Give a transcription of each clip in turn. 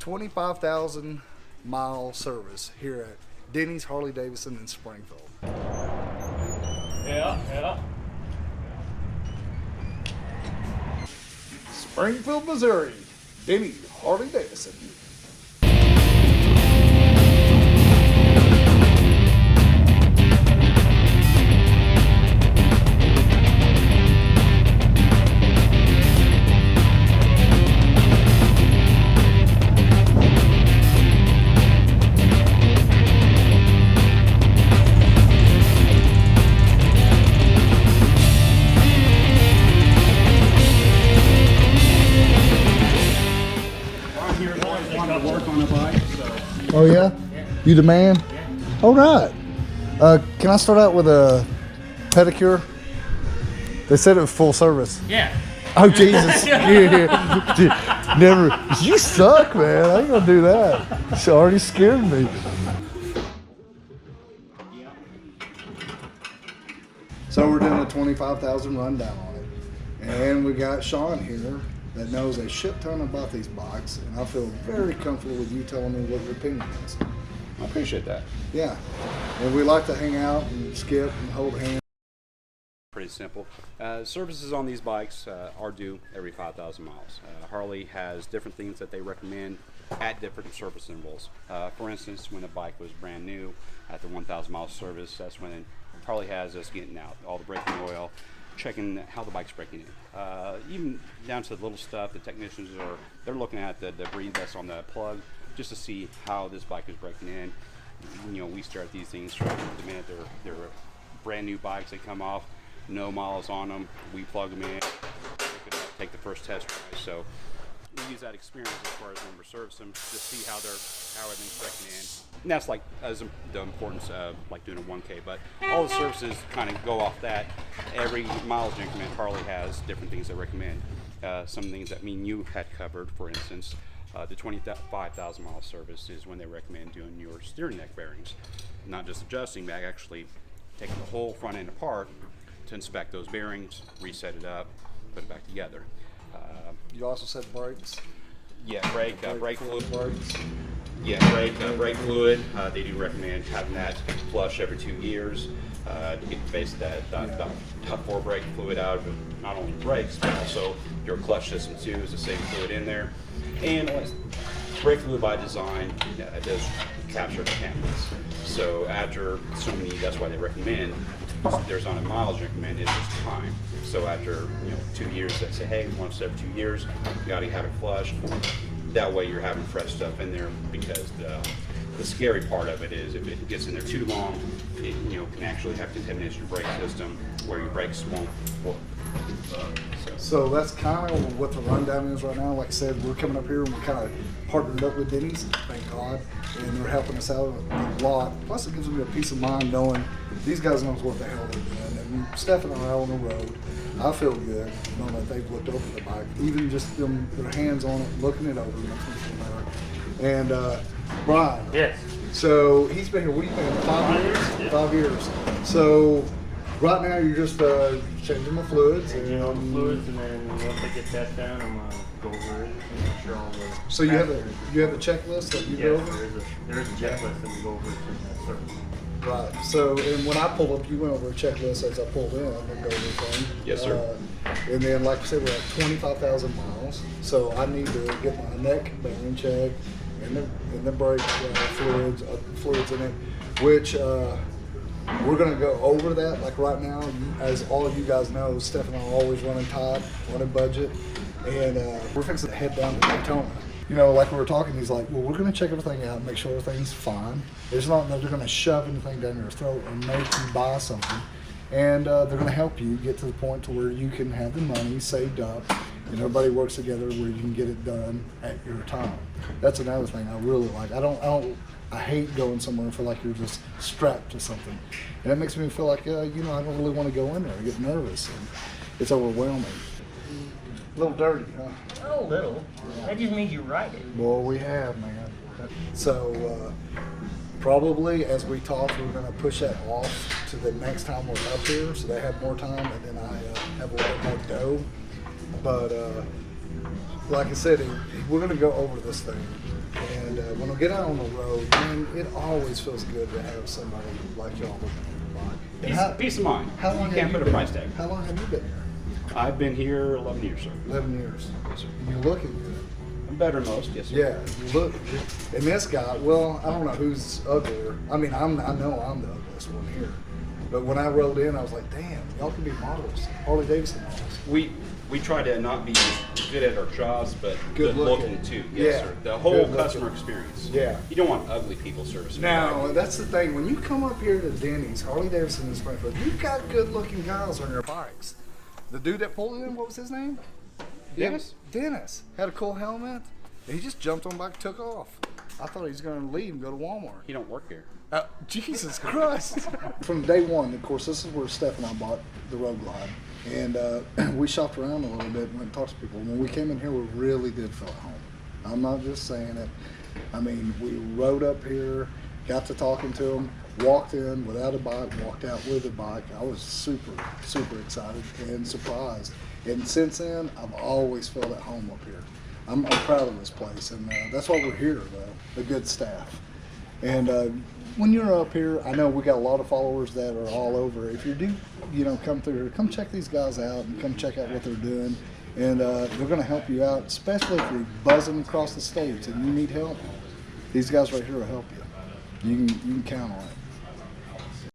25,000 mile service here at Denney's Harley-Davidson in Springfield. Yeah. Springfield, Missouri, Denney Harley-Davidson. Oh yeah? You the man? Yeah. All right. Can I start out with a pedicure? They said it was full service. Yeah. Oh Jesus! Yeah. Never. You suck, man. I ain't gonna do that. She already scared me. So we're doing a 25,000 rundown on it, and we got Sean here that knows a shit ton about these bikes, and I feel very comfortable with you telling me what your opinion is. I appreciate that. Yeah, and we like to hang out and skip and hold hands. Pretty simple. Services on these bikes are due every 5,000 miles. Harley has different things that they recommend at different service intervals. For instance, when a bike was brand new at the 1,000 mile service, that's when Harley has us getting out all the braking oil, checking how the bike's breaking in. Even down to the little stuff, the technicians they're looking at the debris that's on the plug just to see how this bike is breaking in. You know, we start these things from the minute they're brand new bikes. They come off, no miles on them. We plug them in, take the first test drive. So we use that experience as far as when we're servicing them to see how everything's breaking in. And that's like as the importance of like doing a 1K, but all the services kind of go off that. Every mileage increment, Harley has different things they recommend. Some things that me and you had covered, for instance, the 25,000 mile service is when they recommend doing your steering neck bearings, not just adjusting, but actually taking the whole front end apart to inspect those bearings, reset it up, put it back together. You also said brakes. Yeah, brake fluid. Brakes. Yeah, brake fluid. They do recommend having that flush every 2 years to get the top 4 brake fluid out of not only brakes but also your clutch system too. Is the same fluid in there, and brake fluid by design does capture the contaminants. So after so many, that's why they recommend. There's on a mileage increment is just time. So after 2 years, they say, hey, once every 2 years, you got to have it flushed. That way, you're having fresh stuff in there, because the scary part of it is if it gets in there too long, it can actually have contamination of the brake system where your brakes won't work. So that's kind of what the rundown is right now. Like I said, we're coming up here and we kind of partnered up with Denney's, thank God, and they're helping us out a lot. Plus, it gives me a peace of mind knowing these guys knows what the hell they're doing. And Steph and I are on the road. I feel good knowing that they've looked over the bike, even just them, their hands on it, looking it over, makes me feel better. And Brian. Yes. So he's been here. We've been 5 years. Yeah. 5 years. So right now you're just changing the fluids. Changing all the fluids, and then once I get that done, I'm gonna go over it and make sure all the. So you have a checklist that you go Yes, over? there is a checklist that we go over to that service. Right. So, and when I pulled up, you went over a checklist as I pulled in. I'm gonna go over everything. Yes, sir. And then, like I said, we're at 25,000 miles. So I need to get my neck bearing checked and the brake fluids in it, which we're gonna go over that. Like right now, as all of you guys know, Steph and I are always running tight, running budget, and we're fixing to head down to Daytona. Like we were talking, he's like, well, we're going to check everything out, make sure everything's fine. It's not that they're going to shove anything down your throat and make you buy something. And they're going to help you get to the point to where you can have the money saved up and everybody works together where you can get it done at your time. That's another thing I really like. I hate going somewhere and feel like you're just strapped to something. And it makes me feel like, I don't really want to go in there. I get nervous and it's overwhelming. A little dirty, huh? A little. That just means you write it. Well, we have, man. So probably as we talk, we're going to push that off to the next time we're up here, so they have more time, and then I have a little more dough. But like I said, we're going to go over this thing when I get out on the road, man, it always feels good to have somebody like y'all looking at your bike. Peace of mind. How long You can't have put a been price here? tag. How long have you been here? I've been here 11 years, sir. 11 years. Yes, sir. You're looking good. I'm better than most, yes, sir. Yeah, you look. And this guy, well, I don't know who's uglier. I mean, I know I'm the ugliest one here. But when I rode in, I was like, damn, y'all can be models, Harley-Davidson models. We try to not be good at our jobs, but good looking too. Yes, Yeah. sir. The whole Good customer looking. experience. Yeah. You don't want ugly people servicing. your Now, bike. that's the thing. When you come up here to Denney's, Harley-Davidson in Springfield, you've got good-looking guys on your bikes. The dude that pulled in, what was his name? Dennis? Dennis. Had a cool helmet. And he just jumped on bike and took off. I thought he was going to leave and go to Walmart. He don't work here. Jesus Christ. From day one, of course, this is where Steph and I bought the Road Glide. And we shopped around a little bit and went and talked to people. When we came in here, we really did feel at home. I'm not just saying it. I mean, we rode up here, got to talking to them, walked in without a bike, walked out with a bike. I was super, super excited and surprised. And since then, I've always felt at home up here. I'm proud of this place, and that's why we're here, though, a good staff. And when you're up here, I know we got a lot of followers that are all over. If you do, come through here, come check these guys out and come check out what they're doing. And they're going to help you out, especially if you're buzzing across the states and you need help. These guys right here will help you. You can count on it.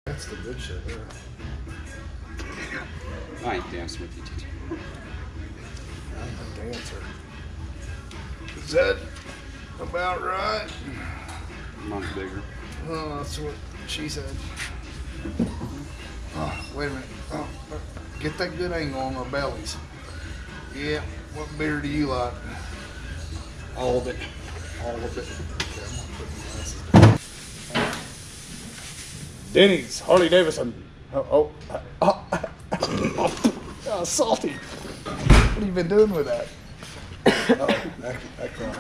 That's the good shit there. I ain't dancing with you, TT. I'm a dancer. Is that about right? Mine's bigger. Oh, that's what she said. Oh, wait a minute. Oh, get that good angle on our bellies. Yeah. What beer do you like? All of it. All of it. Okay, I'm gonna put my glasses down. Denney's, Harley-Davidson. Oh, salty. What have you been doing with that? Oh, that crap.